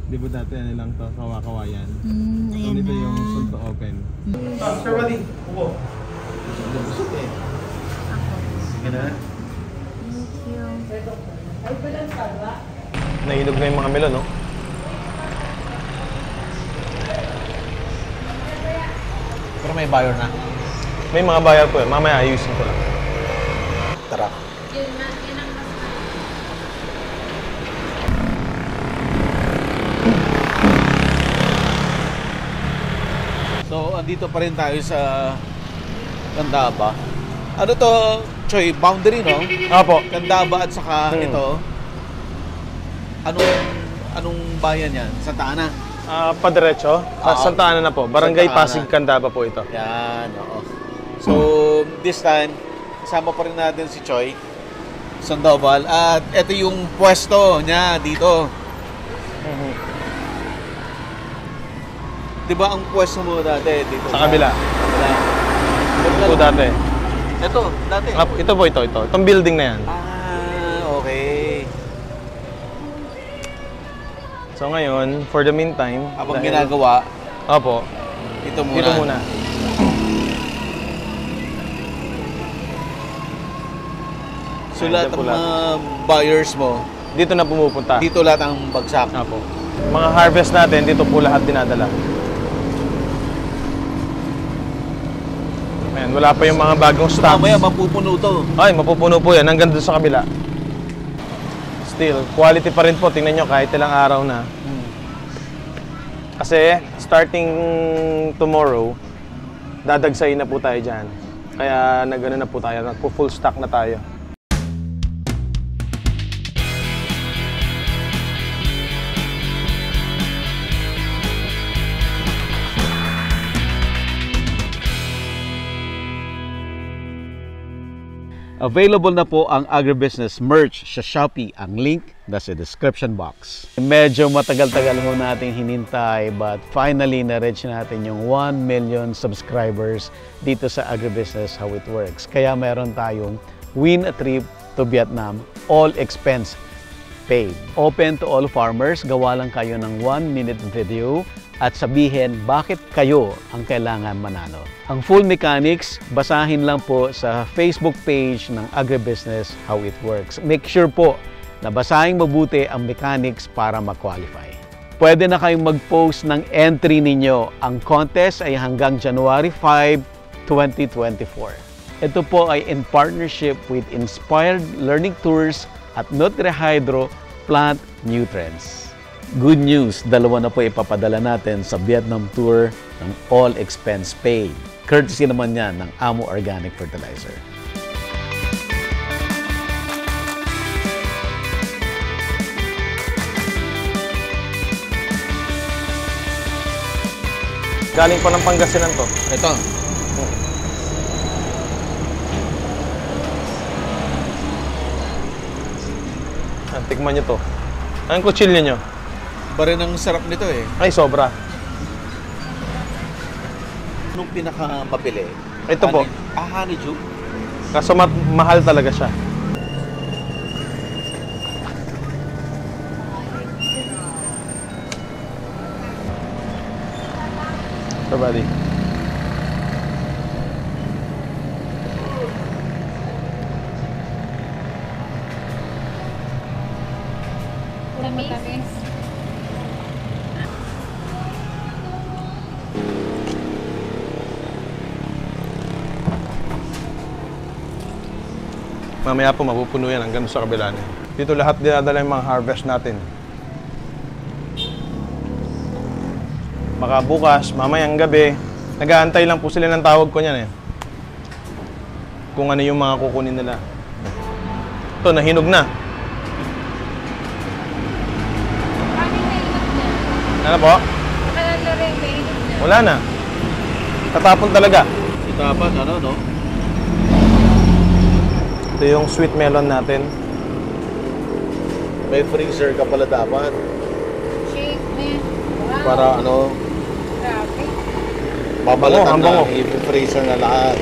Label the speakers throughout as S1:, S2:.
S1: Di ba dati ano lang to, kawa-kawayan. So
S2: Ayan
S1: nito
S2: na.
S1: yung soon to open.
S3: Sir Buddy, upo.
S1: Busog eh. Sige na.
S2: Thank you.
S4: Nahinog na yung mga melon, no?
S3: Pero may buyer na.
S4: May mga bayar po eh. Mamaya ayusin ko lang.
S3: Tara. So, andito pa rin tayo sa Candaba. Ano to, Choy? Boundary, no?
S4: Opo.
S3: Candaba at saka ito. Anong bayan yan? Santa Ana?
S4: Padiretso. Santa Ana na po. Barangay
S3: Santa Ana.
S4: Pasig, Candaba po ito.
S3: Yan, oo. So, this time, kasama pa rin natin si Choy Sandoval. At ito yung pwesto niya dito. Diba ang pwesto mo dati dito?
S4: Sa kabila.
S3: Kabila.
S4: Ito po dati.
S3: Ito, dati.
S4: Ito po ito. Itong building na yan.
S3: Okay.
S4: So ngayon, for the meantime,
S3: Habang ginagawa,
S4: Opo.
S3: ito muna.
S4: Dito muna.
S3: So
S4: Ayan,
S3: lahat
S4: dyan
S3: ng
S4: po
S3: mga buyers mo,
S4: Dito na pumupunta.
S3: dito lahat ang bagsak.
S4: Opo. Mga harvest natin, dito po lahat dinadala. Ayan, wala pa yung mga bagong
S3: So
S4: stocks.
S3: mamaya mapupuno to.
S4: Ay, mapupuno po yan. Hanggang doon sa kabila. Still, quality pa rin po. Tingnan nyo kahit ilang araw na. Kasi, starting tomorrow, dadagsayin na po tayo dyan. Kaya, nag-ano na po tayo. Nagpo-full stock na tayo.
S3: Available na po ang agribusiness merch sa Shopee. Ang link nasa description box. Medyo matagal-tagal mo natin hinintay but finally na-reach natin yung 1 million subscribers dito sa Agribusiness How It Works. Kaya meron tayong win a trip to Vietnam, all expense paid. Open to all farmers, gawa lang kayo ng 1-minute video at sabihin bakit kayo ang kailangan manalo. Ang full mechanics, basahin lang po sa Facebook page ng Agribusiness How It Works. Make sure po na basahin mabuti ang mechanics para ma-qualify. Pwede na kayong mag-post ng entry ninyo. Ang contest ay hanggang January 5, 2024. Ito po ay in partnership with Inspired Learning Tours at NutriHydro Plant Nutrients. Good news, dalawa na po ipapadala natin sa Vietnam tour ng all expense paid. Courtesy naman yan ng Amo Organic Fertilizer.
S4: Galing pa ng Pangasinan to.
S3: Ito.
S4: Tikman nyo to. Anong kutsilyo nyo?
S3: Ba rin ang sarap nito eh.
S4: Ay, sobra.
S3: Anong pinakamabili?
S4: Ito po.
S3: Honeydew?
S4: Kaso mahal talaga siya. Ito, buddy.
S2: Matamis.
S4: Mamaya po mapupuno yan hanggang sa kabila niya. Dito lahat dinadala yung mga harvest natin. Baka bukas, mamayang gabi, nag-aantay lang po sila ng tawag ko niyan eh. Kung ano yung mga kukunin nila. Ito, nahinog na. Ano po? Wala na. Tatapon talaga.
S3: Itapan, ano, no?
S4: Ito yung sweet melon natin.
S3: May freezer ka pala dapat.
S2: Shake na. Wow.
S3: Para ano,
S2: Grabe.
S3: babalatan
S4: Ang bango.
S3: na, i-freezer na lahat.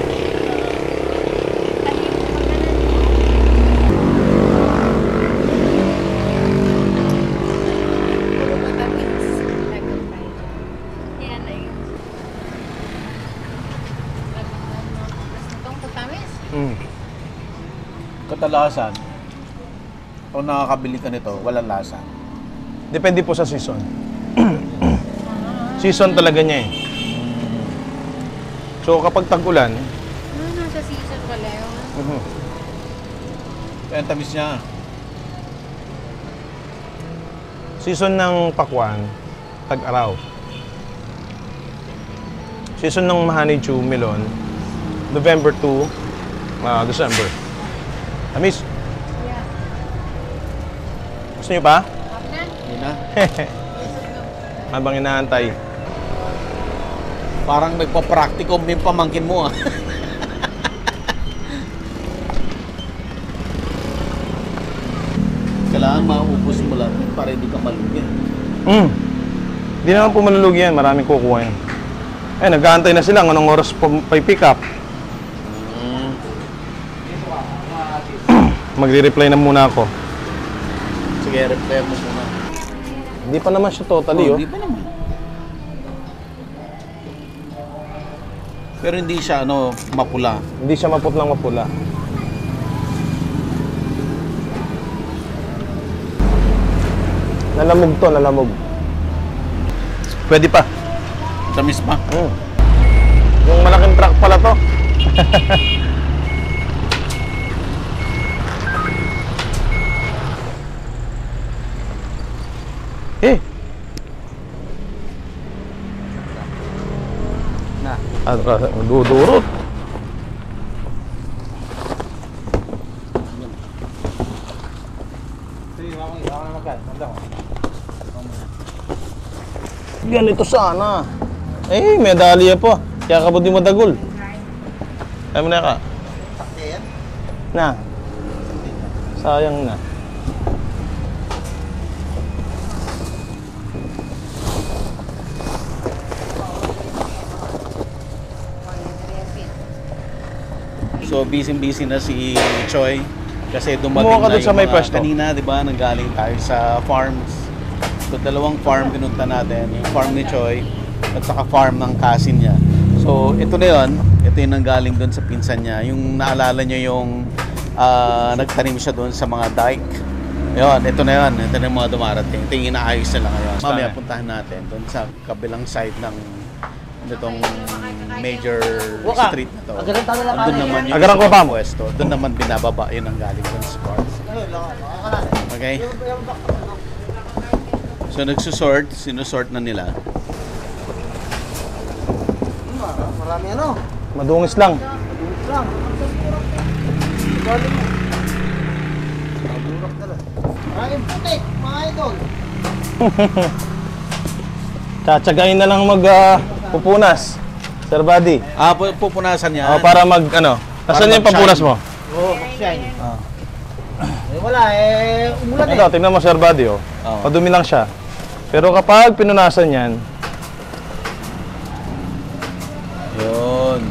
S3: kadalasan, kung nakakabili ka nito, walang lasa.
S4: Depende po sa season. Season talaga niya eh. So kapag tag-ulan,
S2: Nasa season pala yun.
S3: Kaya ang tamis niya.
S4: season ng pakwan, tag-araw. Season ng honeydew melon, November to December. Amis,
S2: Yeah.
S4: gusto niyo pa?
S3: Hindi na.
S4: Habang inaantay.
S3: Parang nagpa-practicum yung pamangkin mo ah. Kailangan maubos mo lang para hindi ka malugi.
S4: Hindi naman po malulugi yan, maraming kukuha yan. Eh, nag-aantay na sila, anong oras pa pick up? Magre-reply na muna ako.
S3: Sige, reply mo muna.
S4: Hindi pa naman siya totally, oh.
S3: Hindi pa naman. Pero hindi siya mapula.
S4: Hindi siya maputlang mapula. Nalamog to, nalamog. Pwede pa.
S3: Tamis pa.
S4: Yung malaking truck pala to. Eh.
S3: Na.
S4: Dudurot. Ganito sana. Eh, medalya po. Kaya kabudi mo dagol. Ayaw mo na ka. Na. Sayang na.
S3: So, busy-busy na si Choi. Kasi dumating
S4: Kumuha ka
S3: na
S4: dun sa
S3: yung
S4: may
S3: mga
S4: pwesto.
S3: kanina, di ba? Nanggaling tayo sa farms. So, dalawang farm pinunta natin. Yung farm ni Choi at saka farm ng cousin niya. So, ito na yun. Ito yung nanggaling doon sa pinsan niya. Yung naalala nyo yung nagtanim siya doon sa mga dike. Yun, ito na yun. Ito na yung mga dumarating. Ito yung inaayos nila ngayon. Mamaya puntahan natin doon sa kabilang side ng itong major street na to. Doon naman yung
S4: Agarang ko ba mo?
S3: pwesto. Doon naman binababa yun ang galing doon sa farm. Okay? So sinusort na nila.
S5: Marami
S4: Madungis lang.
S5: Maraming putik, mga idol.
S4: Tsatsagain na lang pupunas. Sir Buddy.
S3: Pupunasan yan.
S4: Para Nasaan yung pampunas mo?
S5: Oo, shine. Eh, wala, umulan
S4: Ito, tingnan mo Sir Buddy, oh.
S3: Oo.
S4: Madumi lang siya. Pero kapag pinunasan yan,
S3: Yun.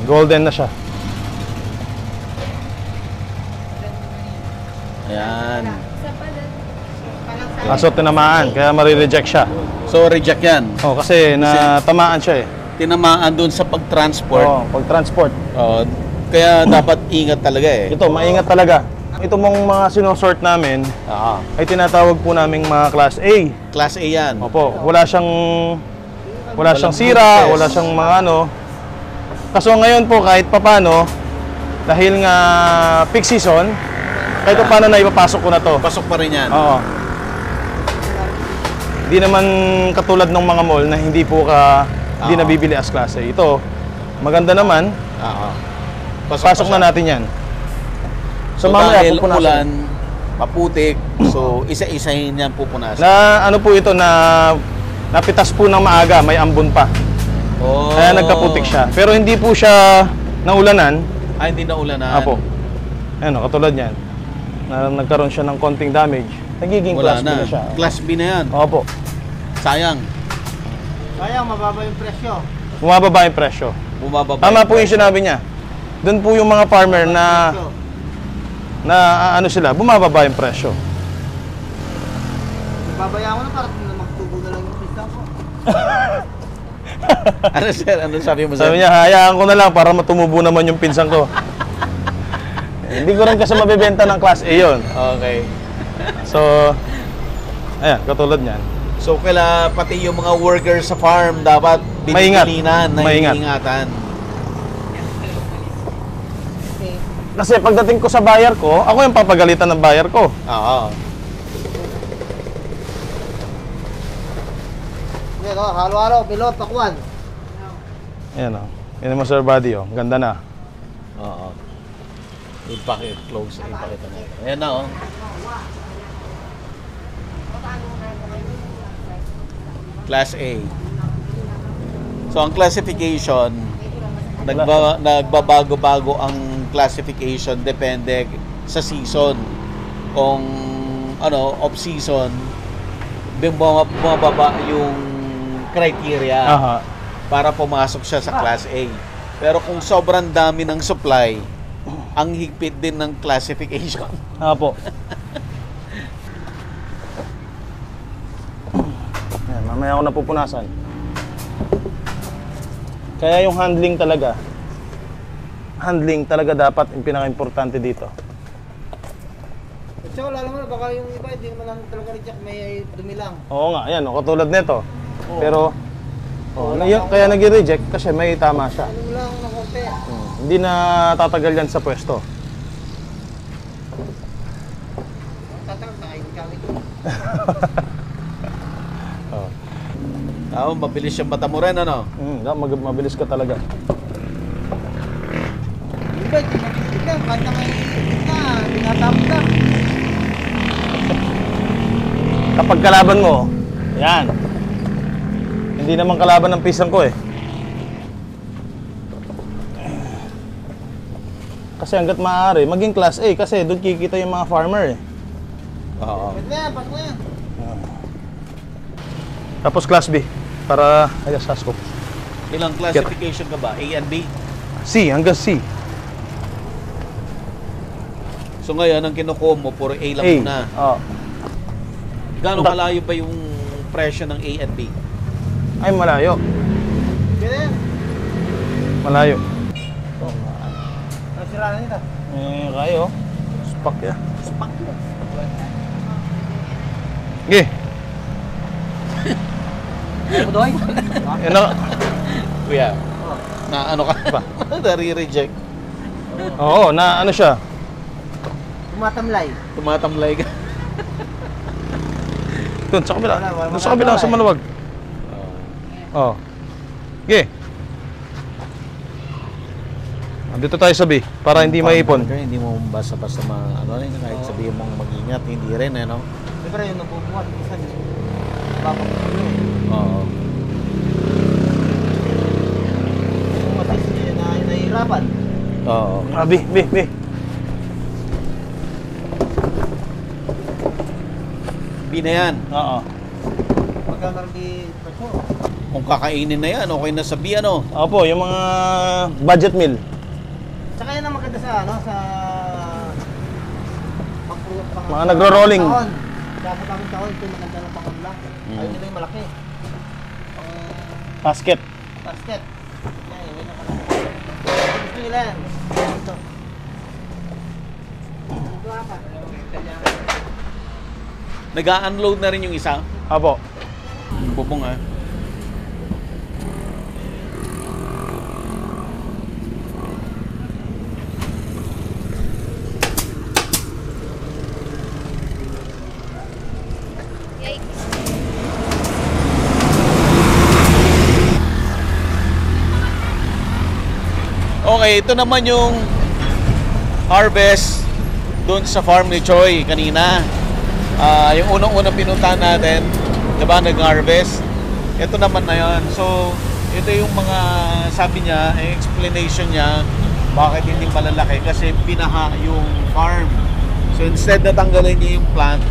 S4: golden na siya.
S3: Ayan.
S4: Kaso tinamaan, kaya marireject siya.
S3: So, reject yan.
S4: Oh, kasi natamaan siya eh.
S3: Tinamaan doon sa pag-transport.
S4: Oh, pag-transport.
S3: Kaya dapat ingat talaga eh.
S4: Ito, maingat talaga. Ito mong mga sinosort namin ay tinatawag po naming mga Class A.
S3: Class A yan.
S4: Opo, wala siyang sira, wala siyang mga Kaso ngayon po kahit papano, dahil nga peak season, kahit papano na ipapasok ko na to.
S3: Pasok pa rin yan.
S4: Oo. Hindi naman katulad ng mga mall na hindi hindi nabibili as Class A. Ito, maganda naman. Pasok na natin yan.
S3: So dahil ulan, maputik, so isa-isahin yan pupunasan.
S4: Na po ito na napitas po ng maaga, may ambon pa.
S3: Oh.
S4: Kaya nagkaputik siya. Pero hindi po siya naulanan.
S3: Hindi na ulanan.
S4: Apo. Ayan, katulad yan. Nagkaroon siya ng konting damage. Nagiging
S3: Wala
S4: Class B
S3: na.
S4: na siya.
S3: Class B na yan.
S4: Opo.
S3: Sayang.
S5: Sayang, mababa yung presyo.
S4: Bumababa yung presyo.
S3: Bumababa.
S4: Tama po yung sinabi niya. Doon po yung mga farmer na sila, bumababa yung presyo.
S5: Babaya ko na para magtubo na lang yung pista ko.
S3: Ano sir? Ano sabi mo sir?
S4: Sabi niya, hayaan ko na lang para matumubo naman yung pinsan ko. Hindi ko rin kasi mabibenta ng class A yun.
S3: Okay.
S4: So, ayan, katulad niyan.
S3: So kaila pati yung mga workers sa farm dapat
S4: Maingat.
S3: binibilinan,
S4: Maingat.
S3: ingatan.
S4: Kasi pagdating ko sa buyer ko, ako yung papagalitan ng buyer ko.
S3: Oo.
S5: Yan o, halo-halo, pilot, pakwan.
S4: Ayan o. Yan mo sir body o. Ganda na.
S3: Oo. Ipakit, close, ipakita natin. Ayan na oh. Class A. So ang classification, nagbabago-bago ang classification depende sa season. Kung ano, off season, bumababa yung criteria
S4: Aha.
S3: para pumasok siya sa class A. Pero kung sobrang dami ng supply, ang higpit din ng classification.
S4: Apo. Ayan, mamaya ako napupunasan. Kaya yung handling talaga dapat yung pinaka-importante dito.
S5: At saka lalo mo na, baka yung iba, hindi naman lang talaga reject, may dumi lang.
S4: Oo nga, ayan, o, katulad nito. Pero, kaya nag-reject kasi may tama siya.
S5: Ano mo lang ng konti.
S4: Hindi na tatagal yan sa pwesto.
S5: Tatagal na kayo kami ito.
S3: Mabilis siyang matamurin, ano?
S4: Mabilis ka talaga.
S5: Iba, tumagigit ka, kanta may na, tinatapos ka.
S4: Kapag kalaban mo, yan. Hindi naman kalaban ng pisang ko eh. Kasi hanggat maaari, maging class A kasi doon kikita yung mga farmer eh.
S3: Oo.
S5: Pwede na yan, pasok na yan.
S4: Tapos class B para ayos sa scope.
S3: Ilang classification ka ba? A and B?
S4: C hanggang C.
S3: So ngayon, ang kinukuha mo, puro A lang
S4: A.
S3: muna.
S4: Oh.
S3: Gano'ng kalayo ba yung presyo ng A and B?
S4: Ay malayo.
S5: Pwede yan.
S4: Malayo.
S5: Ang sira na nito.
S4: Kayo. Spak ya. Spak. Okay.
S5: Ayaw mo doy?
S4: Yan na.
S3: Kuya, na ano ka ba? Nare-reject.
S4: Oo, na ano siya.
S5: Tumatamlay.
S3: Tumatamlay ka.
S4: Doon sa kabila.
S5: Wala,
S4: Doon sa kabila, sa maluwag. Oh. Okay. Dito tayo sa B para hindi maipon.
S3: Hindi mo basta-basta ano rin, kahit sabihin mong mag-ingat, hindi rin eh, no?
S5: Siyempre yung nabubuhat, minsan babak ko yun.
S3: Oo.
S5: Yung matis niya na nahihirapan.
S3: Oo.
S4: B.
S3: B na yan.
S4: Oo.
S5: Pagkakaroon di presyo.
S3: Kung kakainin na yan, okay na sa B, ano?
S4: Opo, yung mga budget meal.
S5: Tsaka yan ang maganda sa ano, sa
S4: Mga nagro-rolling.
S5: Kaya sa bagong taon, ito yung maganda ng pangamla. Ayaw nila yung malaki.
S4: Basket.
S5: Basket. Yan, yun ang malaki. Gusto nila yan. Ito.
S3: Nag-unload na rin yung isa.
S4: Opo.
S3: Bubong ah. Okay, ito naman yung harvest doon sa farm ni Choi kanina. Yung unang-unang pinuntahan natin, diba, nag-harvest. Ito naman na yun. So, ito yung mga, sabi niya, explanation niya, bakit hindi malalaki. Kasi pinaha yung farm. So, instead na tanggalin niya yung plant,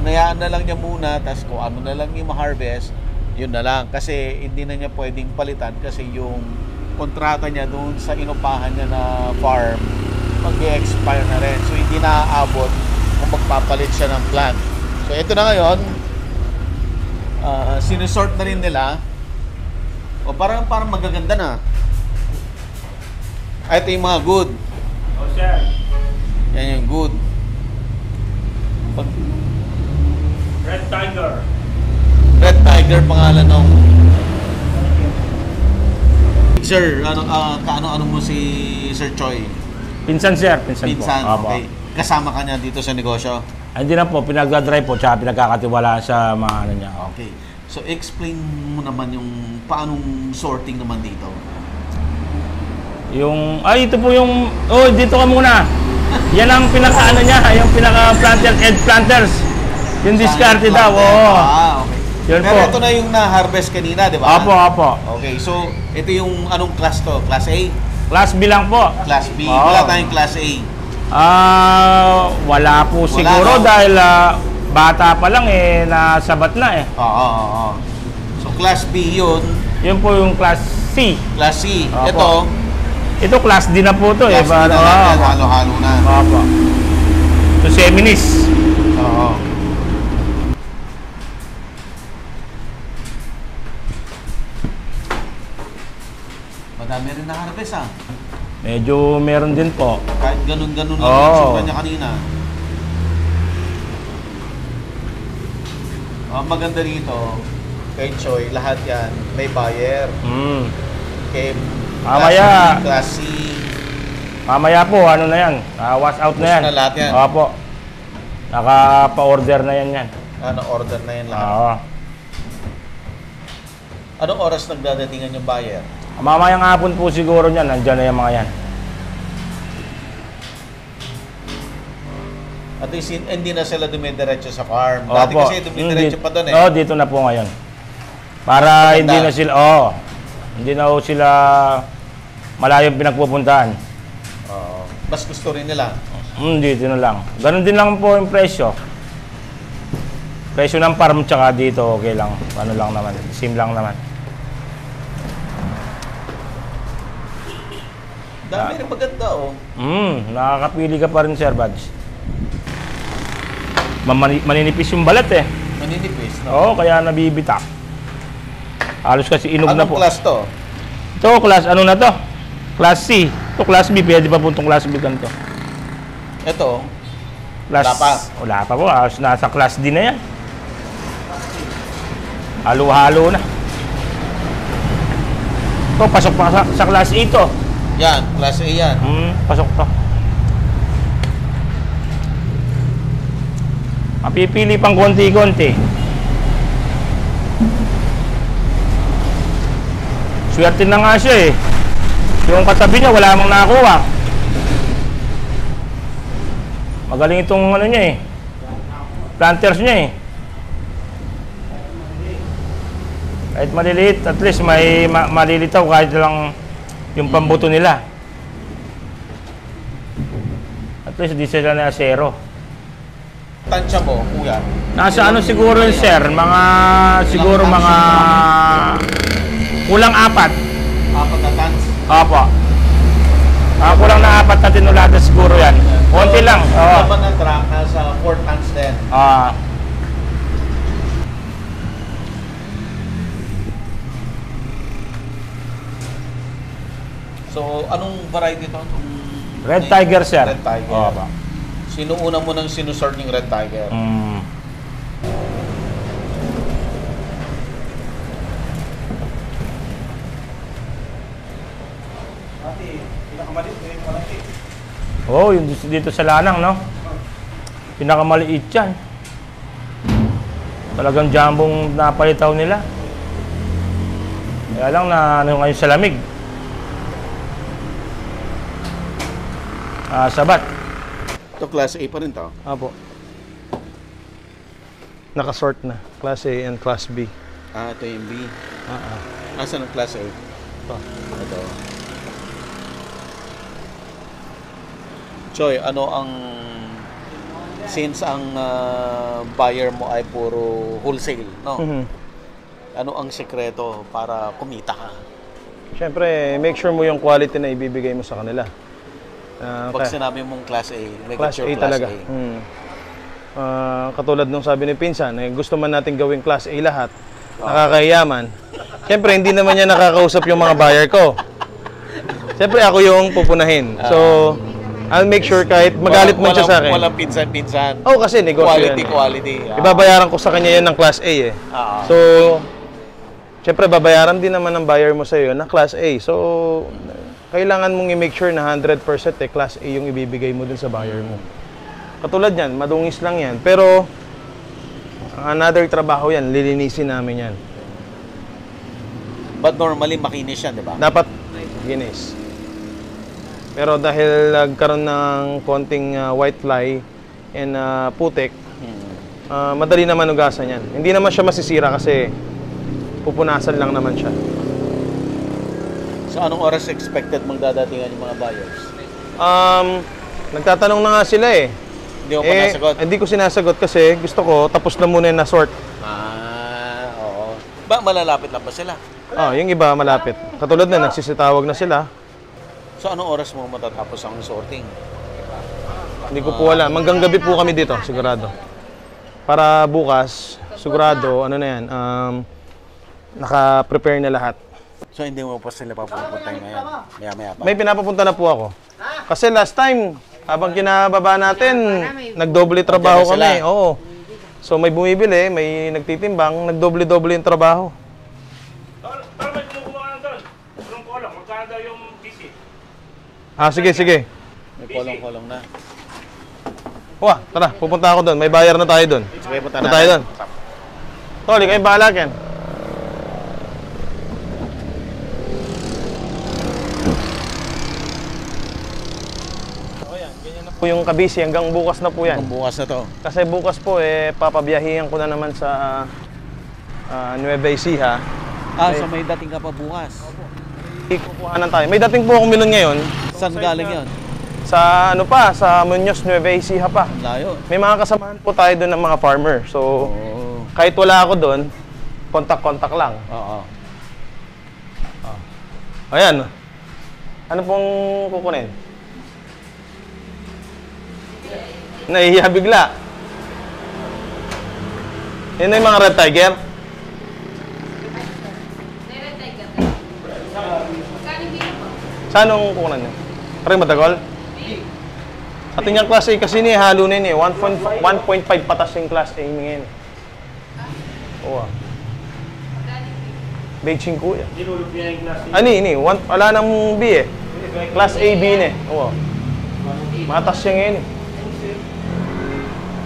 S3: hinayaan na lang niya muna, tapos kung ano na lang yung ma-harvest, yun na lang. Kasi hindi na niya pwedeng palitan kasi yung kontrata niya doon sa inupahan niya na farm, mag-expire na rin. So, hindi na aabot kung magpapalit siya ng plant. So, ito na ngayon, sinusort na rin nila O parang magaganda na. Ay, ito yung mga good.
S6: Oh, sir.
S3: Yan yung good.
S6: Red Tiger.
S3: Red Tiger pangalan ng Sir, ano mo si Sir Choi?
S6: Pinsan, sir. Pinsan po.
S3: Okay. Kasama ka niya dito sa negosyo?
S6: Hindi na po, pinagdadrive po, tsaka pinagkakatiwalaan sa mga ano niya.
S3: Okay. So, explain mo naman yung paanong sorting naman dito.
S6: Ito po yung, dito ka muna. Yan ang pinaka-ano niya, yung pinaka-planter, edge planters. Yung discarded daw, oo.
S3: Okay.
S6: Yun
S3: Pero
S6: po.
S3: ito na yung na-harvest kanina, di ba?
S6: Apo.
S3: Okay, so ito yung anong class to? Class A?
S6: Class B lang po.
S3: Class B?
S6: Oo.
S3: Wala tayong Class A.
S6: Wala po siguro
S3: no?
S6: dahil bata pa lang nasabat na eh.
S3: Oo. So Class B yun.
S6: Yun po yung Class C.
S3: Class C.
S6: Opo. Ito Class D na po to
S3: Class D na lang yan, halo-halo na.
S6: Opo. So Seminis.
S3: Oo. Madami rin na-harvest
S6: Medyo meron din po.
S3: Kahit ganun-ganun lang
S6: Oo.
S3: yung suka niya kanina. Ang maganda dito, kay Choi, lahat yan may buyer. Kay
S6: Mamaya.
S3: Class C.
S6: Mamaya po, ano na yan? Wash out na yan.
S3: Push na lahat yan.
S6: Opo. Nakapa-order na yan.
S3: Order na yan lahat.
S6: Oo.
S3: Anong oras nagdadatingan yung buyer?
S6: Mamayang hapon po siguro niyan, nandiyan na yung mga yan.
S3: At least hindi na sila dumidiretso sa farm. Dati
S6: Opo.
S3: kasi dumidiretso pa doon
S6: Oo, dito na po ngayon. Para hindi na sila, hindi na sila malayong pinagpupuntahan.
S3: Mas gusto rin nila.
S6: Dito na lang. Ganon din lang po yung presyo. Presyo ng farm tsaka dito, okay lang. Ano lang naman, same lang naman.
S3: Dami rin maganda
S6: Nakakapili ka pa rin, Sir Badge. Maninipis yung balat eh.
S3: Maninipis, no?
S6: Oo, kaya nabibitak. Halos kasi inog na po.
S3: Anong class to?
S6: Ito, class ano na to? Class C. Ito, class B. Pwede pa po itong class B ganito.
S3: Ito,
S6: Class,
S3: wala pa.
S6: Wala pa po. Halos nasa class D na yan. Halo-halo na. Ito, pasok pa sa class A ito.
S3: Yan, Class A yan.
S6: Pasok to. Mapipili pang konti-konti. Swerte na nga siya eh. Yung katabi niya, wala mong nakakuha. Magaling itong ano niya eh. Planters niya eh. Kahit maliliit, at least may malilitaw kahit lang yung pambuto nila. At least di sila na zero.
S3: Tansya mo, kuya.
S6: Nasa ano siguro yun, sir? Siguro mga kulang 4.
S3: 4 na tons?
S6: Opo. Kulang na 4 na tinulada siguro yan. Konti lang. Oo.
S3: Laban ng truck, nasa 4 tons din. So, anong variety ito?
S6: Red Tiger, sir.
S3: Red Tiger.
S6: Opo.
S3: Sino una mo nang sinusort yung Red Tiger?
S6: Yung dito sa Lanang, no? Pinakamaliit yan. Talagang jambong napalitaw nila. Kaya lang na ano ngayon sa lamig. Sabat.
S3: Ito, Class A pa rin to.
S4: Apo. Nakasort na. Class A and Class B.
S3: Ito yung B. Asan ang Class A?
S4: Ito.
S3: Ito. Choy, ano ang... Since ang buyer mo ay puro wholesale, no? Ano ang sekreto para kumita ka?
S4: Siyempre, make sure mo yung quality na ibibigay mo sa kanila.
S3: Pag sinabi mong Class A, make
S4: Class
S3: sure
S4: A
S3: Class
S4: talaga. Katulad nung sabi ni Pinsan, gusto man natin gawing Class A lahat, nakakayaman, Siyempre, hindi naman niya nakakausap yung mga buyer ko. Siyempre, ako yung pupunahin. So, I'll make sure kahit magalit man siya sa akin.
S3: Walang pinsan-pinsan.
S4: Oo, kasi negosyo yan.
S3: Quality.
S4: Ibabayaran ko sa kanya yan ng Class A eh. So, siyempre, babayaran din naman ng buyer mo sa'yo ng Class A. So, kailangan mong i-make sure na 100% Class A yung ibibigay mo dun sa buyer mo. Katulad yan, madungis lang yan. Pero, another trabaho yan, lilinisin namin yan.
S3: But normally, makinis yan, di ba?
S4: Dapat ginis. Pero dahil nagkaroon ng konting white fly and putik, madali naman ugasan yan. Hindi naman siya masisira kasi pupunasan lang naman siya.
S3: So, anong oras expected magdadatingan yung mga buyers?
S4: Nagtatanong na nga sila eh.
S3: Hindi mo pa nasagot?
S4: Hindi ko sinasagot kasi gusto ko tapos na muna yung na-sort.
S3: Oo. Ba, malalapit lang ba sila?
S4: Yung iba malapit. Katulad na, nagsisitawag na sila.
S3: So, anong oras mo matatapos ang sorting?
S4: Hindi ko po alam. Hanggang gabi po kami dito, sigurado. Para bukas, sigurado, ano na yan, naka-prepare na lahat.
S3: So, hindi mo pa sila papupuntahin ngayon? Maya-maya pa?
S4: May pinapapunta na po ako. Kasi last time, habang kinababa natin, nagdoble trabaho kami. Oo. So may bumibili, may nagtitimbang, nagdoble-doble yung trabaho.
S6: Pero may kumukuha na doon. Anong kolong? Magkano daw yung PC?
S4: Sige, sige.
S3: May kolong-kolong na.
S4: Wah, tara, pupunta ako doon. May bayar na tayo doon.
S3: Sige, punta
S4: tayo doon. Tol, ikaw yung bahala, Ken. Po yung kabisi hanggang bukas na po yan.
S3: Hanggang bukas na to.
S4: Kasi bukas po papabiyahihan ko na naman sa Nueva Ecija.
S3: So may dating ka pa bukas?
S4: Kukuhanan tayo. May dating po akong milon ngayon.
S3: Saan galing yon?
S4: Sa sa Muñoz, Nueva Ecija pa.
S3: Layo.
S4: May mga kasamahan po tayo doon ng mga farmer. So, kahit wala ako doon, kontak-kontak lang.
S3: Oo.
S4: Ayan. Ano pong kukunin? Nahihiya bigla. Yan na yung mga red tiger. Saan ang kukunan niyo? Parang matagol? Ating yung class A kasi halo na yun 1.5 patas yung class A ngayon. Oo. Beijing ko yan.
S6: Dinulog niya yung class.
S4: Ini. Wala nang B eh. Class A, B na eh. Oo. Matas siya ngayon eh.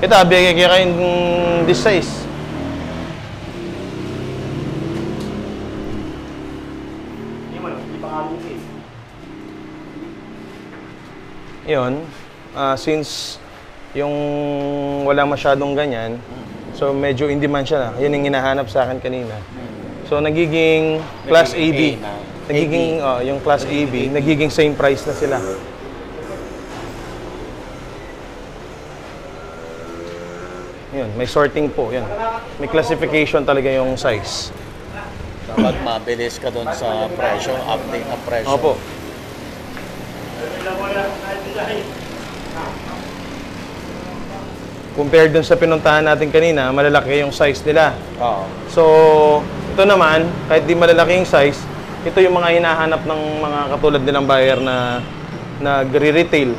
S4: Ito, bigay kayo yung this size. Yun, since yung wala masyadong ganyan, so medyo in demand siya na. Yun yung hinahanap sa akin kanina. So nagiging class AB. Nagiging, yung class AB, nagiging same price na sila. Yun, may sorting po, yun. May classification talaga yung size.
S3: Dapat mabilis ka doon sa presyo, update ng presyo.
S4: Opo. Compared dun sa pinuntahan natin kanina, malalaki yung size nila.
S3: Oo.
S4: So, ito naman, kahit di malalaki yung size, ito yung mga hinahanap ng mga katulad nilang buyer na nagre-retail.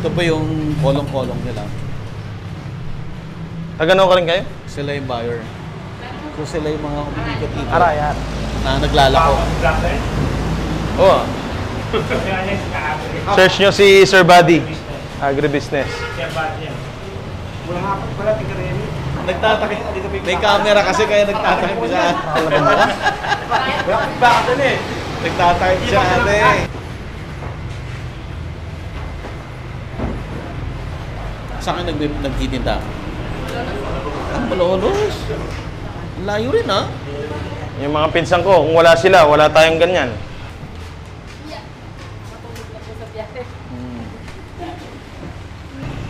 S3: Ito ba yung kolong-kolong nila?
S4: Taganaw ka rin kayo?
S3: Sila yung buyer. So sila yung mga umiikot-ikot
S4: Arayat.
S3: na naglalako.
S4: Oo. Search nyo si Sir Buddy, agribusiness.
S3: Nagtatakip. May camera kasi kaya nagtatakip siya. Nagtatakip siya ate. Saan ka nagtitinda? Ang Malolos. Ang layo rin ha.
S4: Yung mga pinsan ko, kung wala sila, wala tayong ganyan.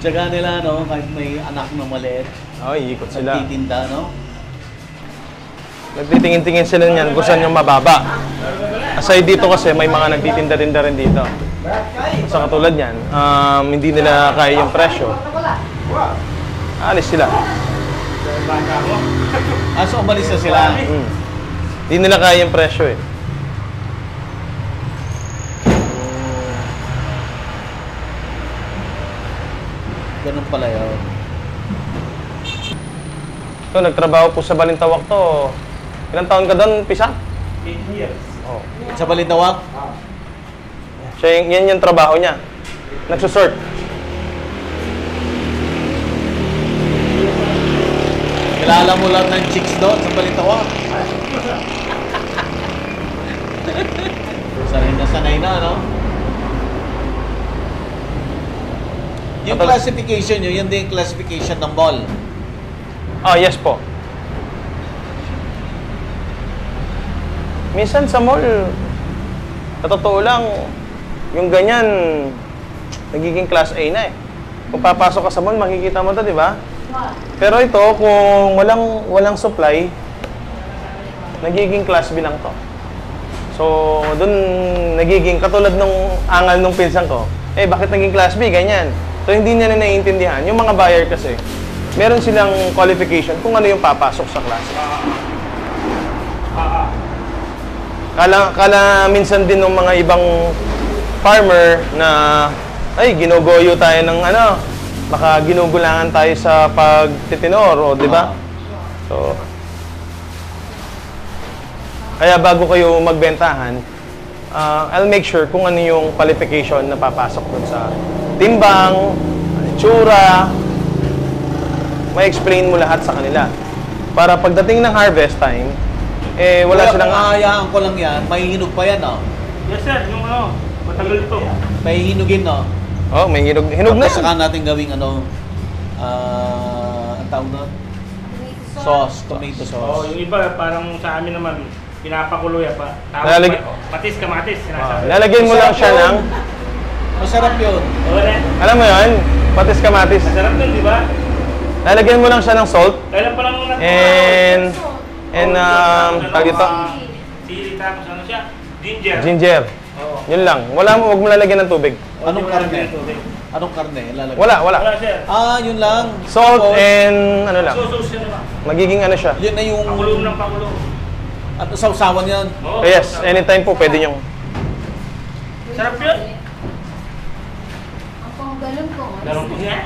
S3: Tsaga nila, no? Kahit may anak na maliit.
S4: Ikot sila.
S3: Nagtitinda, no?
S4: Nagtitingin-tingin sila niyan kung saan yung mababa. Aside dito kasi, may mga nagtitinda-tinda rin dito. Sa katulad niyan, hindi nila kaya yung presyo. Alis sila.
S3: So umalis na sila.
S4: Hindi nila kaya yung presyo eh.
S3: Ganun pala yun.
S4: So, nagtrabaho po sa Balintawak to. Ilang taon ka doon, Pisa?
S6: 8 years.
S4: Oh.
S3: Sa Balintawak?
S4: Siya, yan yung trabaho niya. Nagsusort.
S3: Kilala mo lang ng chicks doon sa Balintawak. Sanay na, no? Yung classification nyo, yan din yung classification ng mall.
S4: Ah, yes po. Minsan sa mall, sa totoo lang, yung ganyan, nagiging class A na eh. Kung papasok ka sa mall, makikita mo ito, di ba? Pero ito, kung walang supply, nagiging class B lang to. So, dun nagiging katulad nung angal nung pinsan ko. Eh, bakit naging class B? Ganyan. So, hindi nila naiintindihan. Yung mga buyer kasi, meron silang qualification kung ano yung papasok sa class A. Kala minsan din ng mga ibang farmer na, ay, ginugoyo tayo ng ano, baka ginugulangan tayo sa pagtitinor, o di ba? So, kaya bago kayo magbentahan, I'll make sure kung ano yung qualification na papasok dun sa timbang, itsura, may explain mo lahat sa kanila. Para pagdating ng harvest time, eh wala silang...
S3: Kung ko lang yan, may hinog pa yan, no?
S6: Yes sir, yung ano, matagal ito.
S3: May hinugin, no?
S4: Oh, may hinog na.
S3: Tapos saka natin gawing ano, ang tawag doon? Sauce, tomato sauce.
S6: Oh, yung iba parang sa amin naman, pinapakulo yan pa. Patis, kamatis, sinasabi.
S4: Lalagyan mo lang siya ng...
S3: Masarap yun.
S6: Wala.
S4: Alam mo yun? Patis kamatis.
S6: Masarap dun, di ba?
S4: Lalagyan mo lang siya ng salt.
S6: Kailan pa lang nung
S4: tawag ito?
S6: Sili, tapos ano siya? Ginger.
S4: Ginger.
S6: Oo.
S4: Yun lang. Wag mo lalagyan ng tubig.
S3: Anong karne? Anong karne? Ilalagay?
S4: Wala.
S6: Wala sir.
S3: Yun lang.
S4: Salt
S3: Tapos,
S4: and ano lang.
S6: Sauce siya naman.
S4: Magiging ano siya.
S3: Yun na yung...
S6: Pakulo ng pakulo.
S3: At sausawan yan.
S6: Oo,
S4: Yes,
S6: sauce.
S4: anytime po pwede nyo.
S6: Sarap yun.
S2: Ang galong ko.
S6: Garong po niya.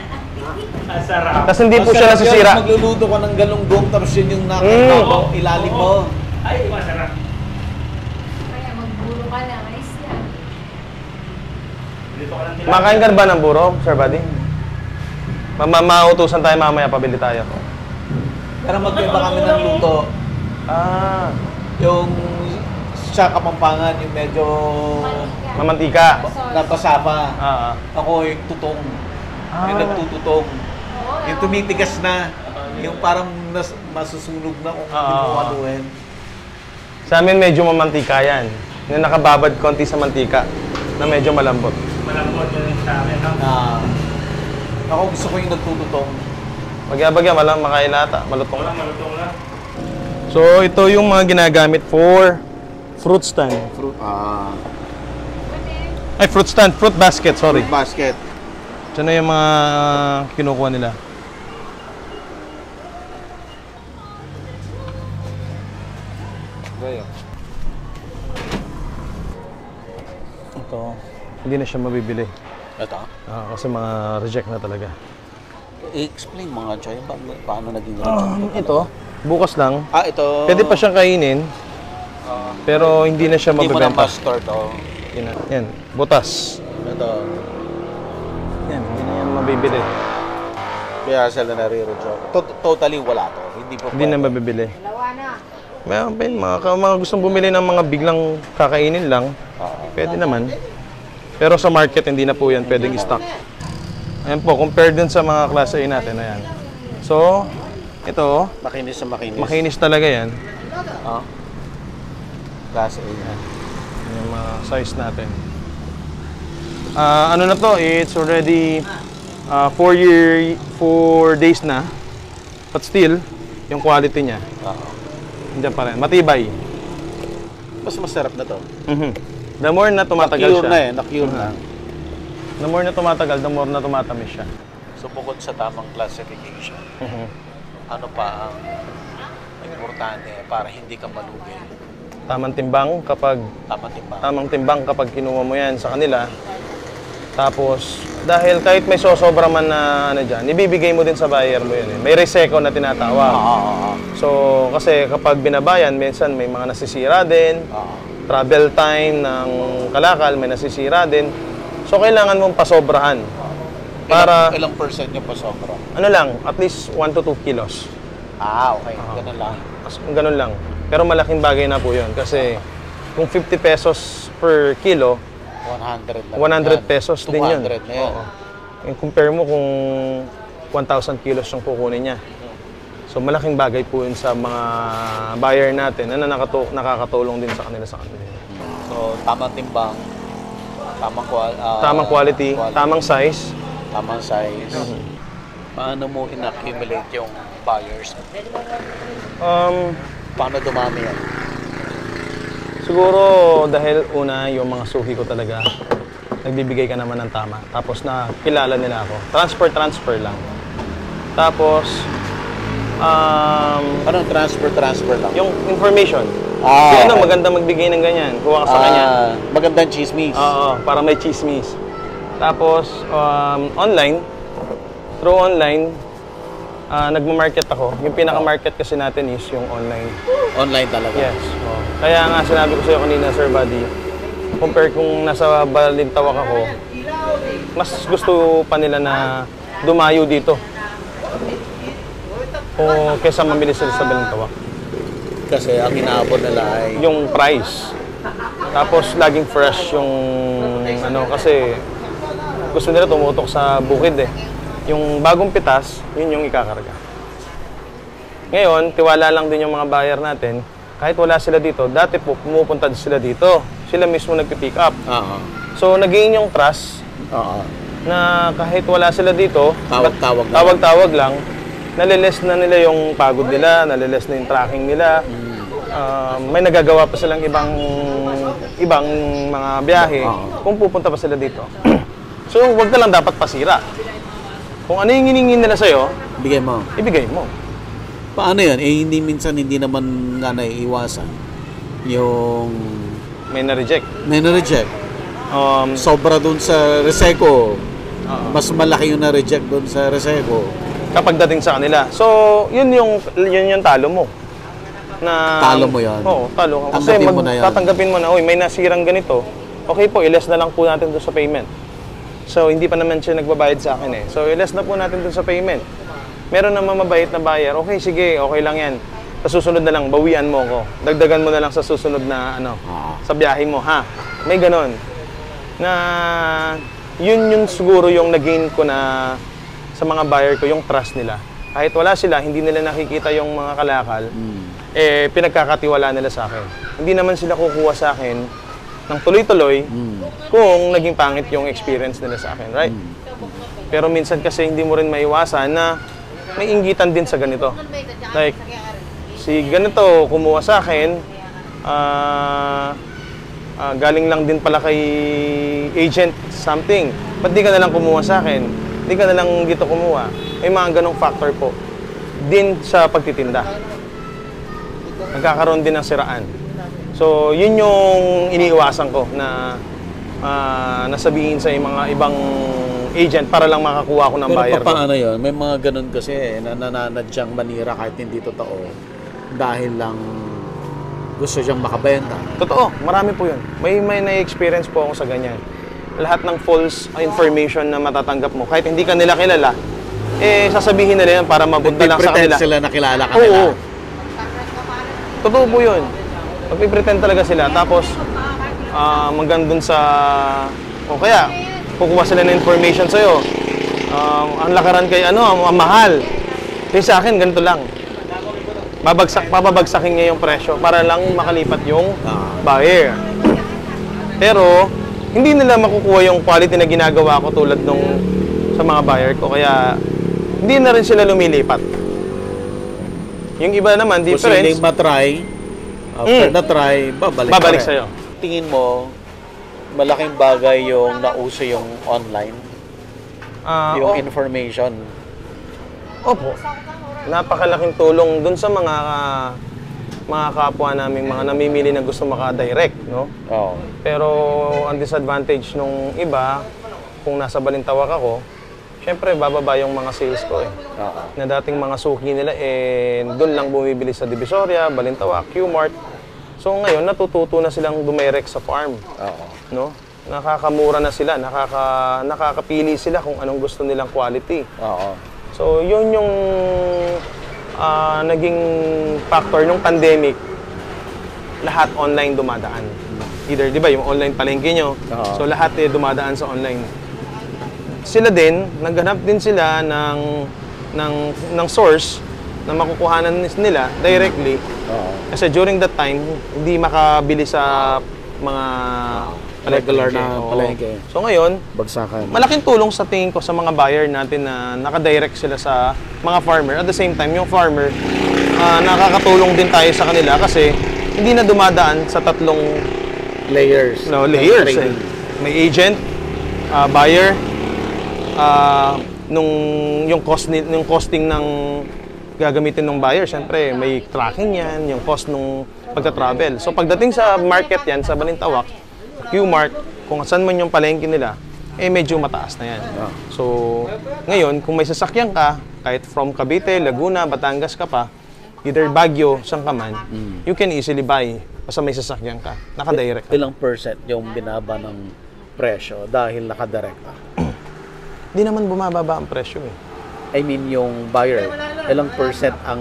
S6: Sarap.
S4: Tapos hindi po siya
S3: Masarap
S4: nasisira.
S3: yun, magluluto ka ng galunggong tapos yun yung nakita mo, ilalim mo.
S6: Ay, masarap.
S2: Kaya magburo ka na. Ayos yan.
S6: Dito ka lang nila.
S4: Makain ka ba ng buro, Sir Buddy? Mautusan tayo mamaya, pabili tayo.
S3: Pero magkaiba kami ng luto.
S4: Ah,
S3: Yung sa Kapampangan, yung medyo
S4: mamantika.
S3: napasapa. Ako yung tutong. Yung nagtututong. Yung tumitigas na. Yung parang masusunog na kung hindi mo aluhin.
S4: Sa amin medyo mamantika yan. Yung nakababad konti sa mantika na medyo malambot.
S6: Malambot yun sa amin.
S3: Ako gusto ko yung nagtututong.
S4: Bagya-bagya, makain lata, malutong.
S6: Walang malutong na.
S4: So, ito yung mga ginagamit for fruit stand. Ay, fruit stand, fruit basket, sorry.
S3: Basket.
S4: Ito na yung mga kinukuha nila. Ito, hindi na siya mabibili.
S3: Ito?
S4: Kasi mga reject na talaga.
S3: I-explain mga Choy, paano naging reject?
S4: Ito, bukas lang.
S3: Ito.
S4: Pwede pa siyang kainin, pero hindi na siya
S3: Hindi mo na
S4: mabibenta.
S3: master to.
S4: Yan, butas.
S3: Ito.
S4: Yan, hindi na yan mabibili.
S3: Kaya sila nare-reject. Totally wala to. Hindi po
S4: Hindi na mabibili.
S2: Dalawa na.
S4: Meron pa yun, mga gustong bumili ng mga biglang kakainin lang, pwede naman. Pero sa market, hindi na po yan pwedeng stock. Ayan po, compared dun sa mga klase A natin, ayan. So, ito,
S3: Makinis sa makinis.
S4: makinis talaga yan.
S3: Class A yan.
S4: Yung mga size natin. Ano na to, it's already 4 days na. But still, yung quality niya, hindi pa rin. Matibay.
S3: Mas masarap na to.
S4: The more na tumatagal
S3: Na-cure
S4: siya.
S3: na eh. Na-cure na.
S4: The more na tumatagal, the more na tumatamis siya.
S3: So bukod sa tamang classification, ano pa ang importante para hindi ka malugi?
S4: tamang timbang kapag kinuha mo yan sa kanila. Tapos, dahil kahit may sosobra man na ano dyan, ibibigay mo din sa buyer mo yun eh. May reseko na tinatawag. So, kasi kapag binabayan, minsan may mga nasisira din. Travel time ng kalakal, may nasisira din. So, kailangan mong pasobrahan. Para,
S3: Ilang percent yung pasobra?
S4: ano lang, at least 1 to 2 kilos.
S3: Okay. Ganun lang.
S4: Ganun lang. Pero malaking bagay na po yun. Kasi, kung 50 pesos per kilo,
S3: 100 lang.
S4: 100 pesos din yun.
S3: 200 na yun.
S4: Compare mo kung 1,000 kilos yung kukunin niya. So malaking bagay po yun sa mga buyer natin na nakakatulong din sa kanila.
S3: So, tamang timbang,
S4: Tamang quality, tamang size.
S3: tamang size. Paano mo in-accumulate yung buyers? Paano dumami yan?
S4: Siguro dahil una yung mga suki ko talaga, nagbibigay ka naman ng tama. Tapos kilala nila ako. Transfer lang. Tapos,
S3: Anong transfer lang?
S4: yung information.
S3: Ah,
S4: Kasi maganda magbigay ng ganyan. Kuha ka sa kanya.
S3: Magandang chismis.
S4: Oo, para may chismis. Tapos, through online, nagma-market ako. Yung pinaka-market kasi natin is yung online.
S3: Online talaga?
S4: Yes. Kaya nga sinabi ko sa'yo kanina, Sir Buddy, compare kung nasa Balintawak ako, mas gusto pa nila na dumayo dito. O kesa mamili sila sa Balintawak.
S3: Kasi ang inaabot nila ay...
S4: Yung price. Tapos laging fresh yung kasi gusto nila tumutok sa bukid eh. Yung bagong pitas, yun yung ikakarga. Ngayon, tiwala lang din yung mga buyer natin. Kahit wala sila dito, dati po pumupunta sila dito. Sila mismo nagpipick up. So, naging yung trust na kahit wala sila dito, tawag-tawag lang, naliles na nila yung pagod nila, naliles na yung tracking nila. May nagagawa pa silang ibang mga biyahe kung pupunta pa sila dito. So, huwag na lang dapat pasira. Kung ano yung hiningin nila sa'yo, ibigay mo.
S3: Paano yan? Hindi naman nga naiiwasan yung...
S4: May na-reject.
S3: Sobra dun sa Reseco. Mas malaki yung na-reject dun sa Reseco.
S4: Kapag dating sa kanila. So, yun yung talo mo.
S3: Talo mo yan?
S4: Oo, talo. Kasi
S3: Tanggapin mo na yan.
S4: tatanggapin mo na, may nasirang ganito. Okay po, i-less na lang po natin doon sa payment. So, hindi pa naman siya nagbabayad sa akin eh. So, i-less na po natin doon sa payment. Meron naman mabait na buyer. Okay, sige, okay lang yan. Sa susunod na lang, bawian mo ko. Dagdagan mo na lang sa susunod na sa biyahe mo, ha? May ganon. Na, yun siguro yung nag-gain ko na sa mga buyer ko, yung trust nila. Kahit wala sila, hindi nila nakikita yung mga kalakal, pinagkakatiwala nila sa akin. Hindi naman sila kukuha sa akin ng tuloy-tuloy kung naging pangit yung experience nila sa akin, right? Pero minsan kasi hindi mo rin maiwasan na may inggitan din sa ganito. Like, si ganito kumuha sa akin, galing lang din pala kay agent something. Ba't di ka na lang kumuha sa akin? Di ka na lang dito kumuha. May mga ganong factor po din sa pagtitinda. Nagkakaroon din ng siraan. So, yun yung iniiwasan ko na nasabihin sa mga ibang agent para lang makakuha ko ng buyer ko.
S3: Pero paano yun? May mga ganun kasi na nananadyang manira kahit hindi totoo dahil lang gusto siyang makabenta.
S4: Totoo, marami po yun. May na-experience po ako sa ganyan. Lahat ng false information na matatanggap mo, kahit hindi ka nila kilala, sasabihin nila yan para mapunta lang sa kanila.
S3: Sila na kilala ka nila.
S4: Oo. Totoo po yun. Magpipretend talaga sila. Tapos, magandun sa... O kaya, kukuha sila ng information sa'yo. Ang lakaran kay ang mahal. Kasi sa akin, ganito lang. Papabagsakin niya yung presyo para lang makalipat yung buyer. Pero, hindi nila makukuha yung quality na ginagawa ko tulad nung sa mga buyer ko. Kaya, hindi na rin sila lumilipat. Yung iba naman, difference.
S3: Kung matry, after na-try, babalik
S4: sa'yo.
S3: Tingin mo, malaking bagay yung nauso yung online? Yung information?
S4: Opo. Napakalaking tulong dun sa mga mga kapwa namin, mga namimili na gusto maka-direct, no?
S3: Oo.
S4: Pero ang disadvantage nung iba, kung nasa Balintawak ako, syempre bababa yung mga sales ko eh.
S3: Oo.
S4: Na dating mga suki nila eh doon lang bumibili sa Divisoria, Balintawak, Q-Mart. So ngayon natututo na silang dumirect sa farm.
S3: Oo.
S4: No? Nakakamura na sila, nakakapili sila kung anong gusto nilang quality.
S3: Oo.
S4: So yun yung naging factor nung pandemic. Lahat online dumadaan. Either, di ba, yung online palengke nyo. So lahat dumadaan sa online. Sila din, naghanap din sila ng source na makukuhanan nila directly. Kasi during that time, hindi makabili sa mga
S3: Regular na
S4: Oo.
S3: palengke.
S4: So ngayon,
S3: Bagsakan.
S4: malaking tulong sa tingin ko sa mga buyer natin na nakadirect sila sa mga farmer. At the same time, yung farmer, nakakatulong din tayo sa kanila kasi hindi na dumadaan sa tatlong
S3: Layers.
S4: layers. Eh. May agent, buyer, yung costing ng gagamitin ng buyer, syempre may tracking yan, yung cost nung pagka-travel. So pagdating sa market yan, sa Balintawak, Q-Mart, kung saan man yung palengke nila, eh medyo mataas na yan. So ngayon, kung may sasakyan ka, kahit from Cavite, Laguna, Batangas ka pa, either Baguio, saan ka man, you can easily buy basta may sasakyan ka, nakadirect.
S3: Ilang percent yung binaba ng presyo dahil nakadirekta?
S4: Hindi naman bumababa ang presyo eh.
S3: I mean, yung buyer, ilang percent ang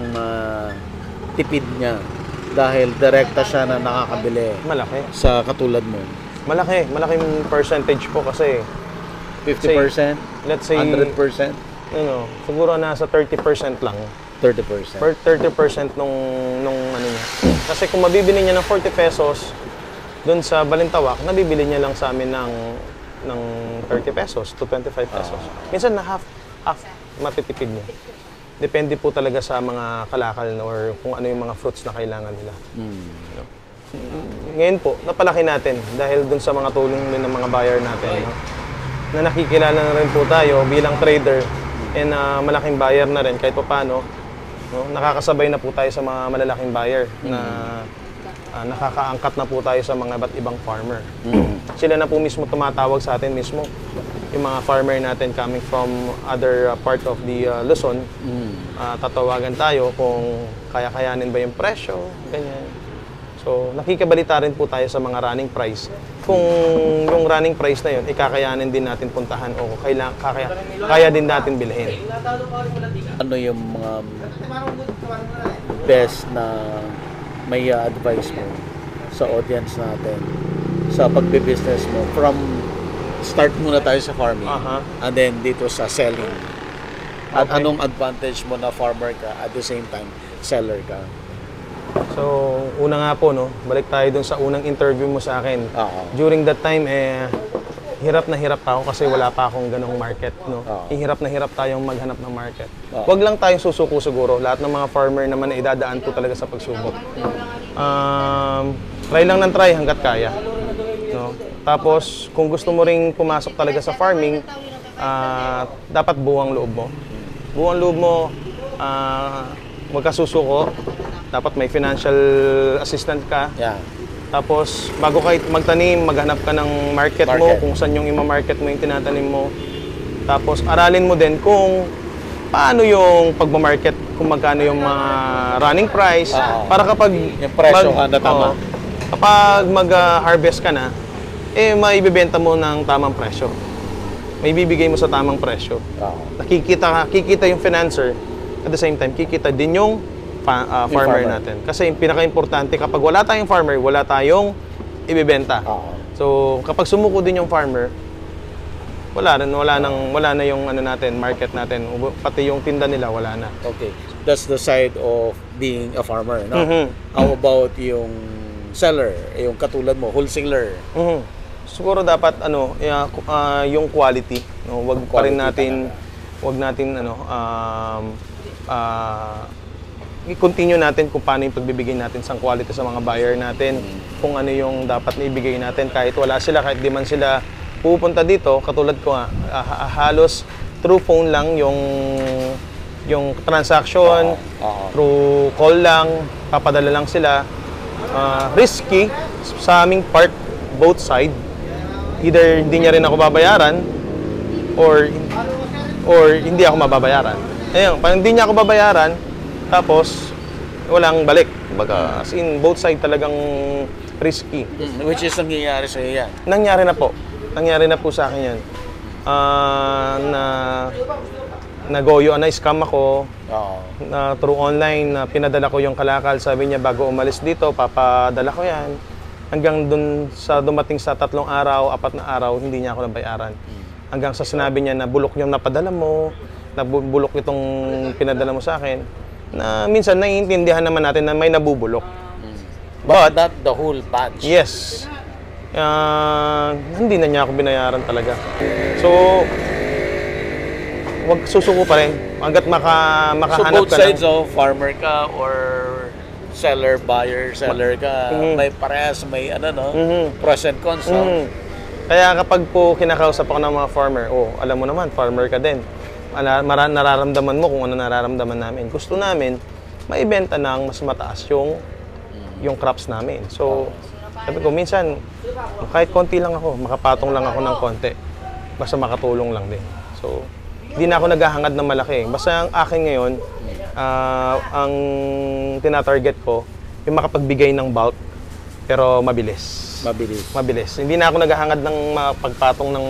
S3: tipid niya dahil direkta siya na nakakabili
S4: Malaki.
S3: sa katulad mo?
S4: Malaking percentage po kasi
S3: 50%?
S4: let's say
S3: 100%?
S4: Siguro nasa 30% lang.
S3: 30%?
S4: 30% nung ano niya. Kasi kung mabibili niya ng 40 pesos doon sa Balintawak, nabibili niya lang sa amin ng 30 pesos to 25 pesos. Minsan na half matitipid niya. Depende po talaga sa mga kalakal or kung ano yung mga fruits na kailangan nila. Ngayon po, napalaki natin dahil dun sa mga tulong din ng mga buyer natin. No? Na nakikilala na rin po tayo bilang trader and malaking buyer na rin kahit pa paano. No? Nakakasabay na po tayo sa mga malalaking buyer na nakakaangkat na po tayo sa mga iba't ibang farmer. Sila na po mismo tumatawag sa atin mismo. Yung mga farmer natin coming from other part of the Luzon, tatawagan tayo kung kaya-kayanin ba yung presyo, ganyan. So, nakikabalita rin po tayo sa mga running price. Kung yung running price na yun, ikakayanin din natin puntahan o kaya din natin bilhin.
S3: Ano yung mga best na may advice mo sa audience natin sa pagbe-business mo from start muna tayo sa farming and then dito sa selling? At anong advantage mo na farmer ka at the same time seller ka?
S4: So, una nga po, no, balik tayo dun sa unang interview mo sa akin. During that time, hirap na hirap pa ako kasi wala pa akong ganong market. No? Hirap na hirap tayong maghanap ng market. Huwag lang tayong susuko siguro. Lahat ng mga farmer naman na idadaan po talaga sa pagsubok. Try lang ng try hanggat kaya. No? Tapos, kung gusto mo ring pumasok talaga sa farming, dapat buwang loob mo. Buwang loob mo, huwag ka susuko. Dapat may financial assistant ka. Tapos, bago ka magtanim, maghanap ka ng market mo, kung saan yung ima-market mo yung tinatanim mo. Tapos, aralin mo din kung paano yung pagmamarket, kung magkano yung mga running price, para kapag
S3: yung presyo tama.
S4: Kapag mag-harvest ka na, maibibenta mo ng tamang presyo. May bibigay mo sa tamang presyo. Kikita yung financer, at the same time, kikita din yung farmer natin. Kasi yung pinaka-importante, kapag wala tayong farmer, wala tayong ibibenta. So, kapag sumuko din yung farmer, wala na yung ano natin, market natin. Pati yung tinda nila, wala na.
S3: Okay. That's the side of being a farmer, no? How about yung seller, yung katulad mo, wholesaler?
S4: Siguro dapat yung quality, no? Wag pa rin natin i-continue natin kung paano yung pagbibigay natin sa quality sa mga buyer natin, kung ano yung dapat na ibigay natin kahit wala sila, kahit di man sila pupunta dito, katulad ko halos through phone lang yung Yung transaction, through call lang, papadala lang sila. Risky sa aming part, both side. Either hindi niya rin ako babayaran or hindi ako mababayaran. Ayun, pag hindi niya ako babayaran, tapos walang balik. Baga, as in, both side talagang risky.
S3: Which is nangyayari sa iyo yan?
S4: Nangyari na po. Nangyari na po sa akin yan. Nagoyo, na-scam ako. Through online, pinadala ko yung kalakal. Sabi niya, bago umalis dito, papadala ko yan. Hanggang dun sa dumating sa 3 araw, 4 na araw, hindi niya ako nabayaran. Hanggang sa sinabi niya na bulok yung napadala mo, na bulok itong pinadala mo sa akin, na minsan naiintindihan naman natin na may nabubulok.
S3: But not the whole batch.
S4: Yes. Hindi na niya ako binayaran talaga. So, wag susuko pa rin. Hanggat makahanap ka.
S3: So both sides, farmer ka or seller, buyer, seller ka, may parehas, may pros and cons.
S4: Kaya kapag po kinakausap ako ng mga farmer, alam mo naman, farmer ka din. Nararamdaman mo kung ano nararamdaman namin. Gusto namin, maibenta ng mas mataas yung crops namin. So, sabi ko, minsan, kahit konti lang ako, makapatong lang ako ng konti. Basta makatulong lang din. So, hindi na ako naghahangad ng malaki. Basta ang akin ngayon, ang tinatarget ko, yung makapagbigay ng bulk, pero mabilis. Mabilis. Hindi na ako naghahangad ng pagpatong ng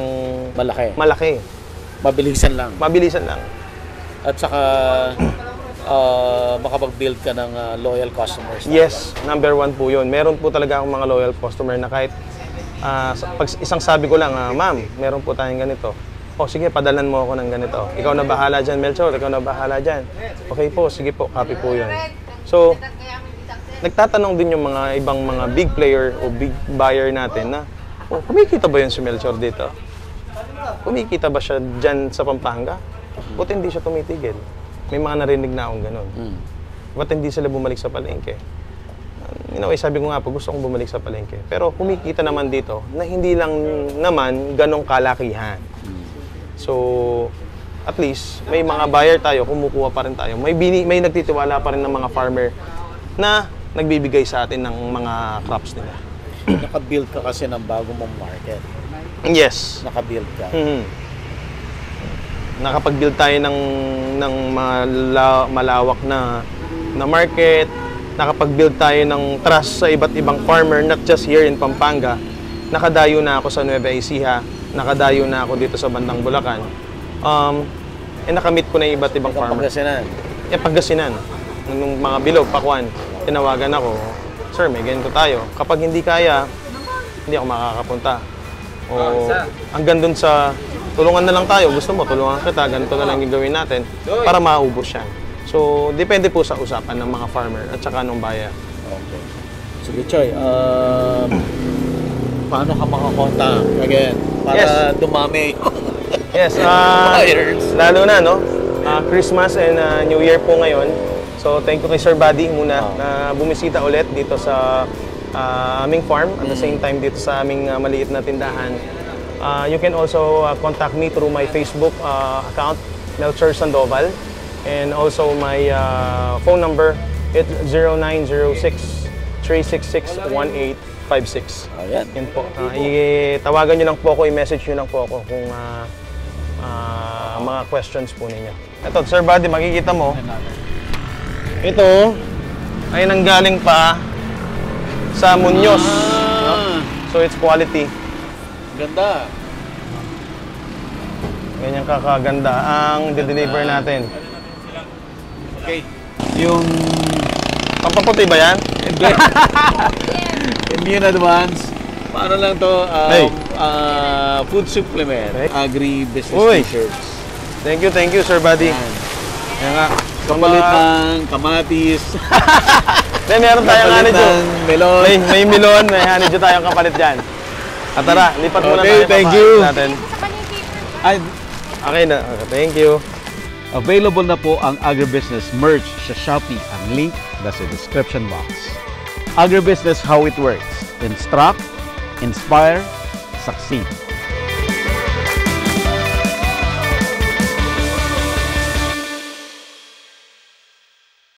S4: malaki.
S3: Mabilisan lang.
S4: Mabilisan lang.
S3: At saka, makapag-build ka ng loyal customers.
S4: Yes, number 1 po yun. Meron po talaga akong mga loyal customer na kahit pag isang sabi ko lang, ma'am, meron po tayong ganito. Sige, padalan mo ako ng ganito. Ikaw na bahala dyan, Melchor. Ikaw na bahala dyan. Okay po, sige po, copy po yun. So, nagtatanong din yung mga ibang mga big player o big buyer natin na, kumikita ba yun si Melchor dito? Kumikita ba siya dyan sa Pampanga? Buti hindi siya tumitigil. May mga narinig na akong ganun. Ba't hindi sila bumalik sa palengke? Sabi ko nga po, gusto kong bumalik sa palengke. Pero kumikita naman dito na hindi lang naman ganong kalakihan. So, at least, may mga buyer tayo, kumukuha pa rin tayo. May nagtitiwala pa rin ng mga farmer na nagbibigay sa atin ng mga crops nila.
S3: Nakabuild ka kasi ng bago mong market.
S4: Yes.
S3: Nakabuild ka.
S4: Nakapag-build tayo ng malawak na market. Nakapag-build tayo ng trust sa iba't ibang farmer, not just here in Pampanga. Nakadayo na ako sa Nueva Ecija. Nakadayo na ako dito sa bandang Bulacan. Nakamit ko na yung iba't ibang farmer. Pangasinan. Nung mga Bilog, Pakuan, tinawagan ako, sir, may ganito tayo. Kapag hindi kaya, hindi ako makakapunta. Hanggang dun sa tulungan na lang tayo. Gusto mo, tulungan kita. Ganito na lang yung gawin natin para maubos yan. So, depende po sa usapan ng mga farmer at saka ng buyer.
S3: Okay. Sige, Choy. Paano ka makakontak again? Para dumami.
S4: Yes. Lalo na, no? Christmas and New Year po ngayon. So, thank you kay Sir Buddy muna na bumisita ulit dito sa aming farm. At the same time, dito sa aming maliit na tindahan. You can also contact me through my Facebook account, Melchor Sandoval. And also my phone number, it's 0906-366-1856.
S3: Ayan.
S4: Yan po. Tawagan nyo lang po ako, i-message nyo lang po ako kung mga questions po ninyo. Ito, Sir Buddy, makikita mo. Ito ay nanggaling pa sa Muñoz. No? So it's quality.
S3: Ganda.
S4: Ganyan kakaganda ang de-deliver natin.
S3: Okay. Yung
S4: Pampaputi ba yan?
S3: Immune Advance. Paano lang to? Food supplement. Agri-business t-shirts.
S4: Thank you, Sir Buddy. Yan nga.
S3: Kapalit ng kamatis.
S4: Meron tayong honeydew.
S3: Melon.
S4: May melon, may honeydew tayong kapalit dyan. At tara, lipat muna tayo.
S3: Thank you.
S4: Okay na. Thank you.
S3: Available na po ang agribusiness merch sa Shopee. Ang link nasa description box. Agribusiness, how it works. Instruct, inspire, succeed.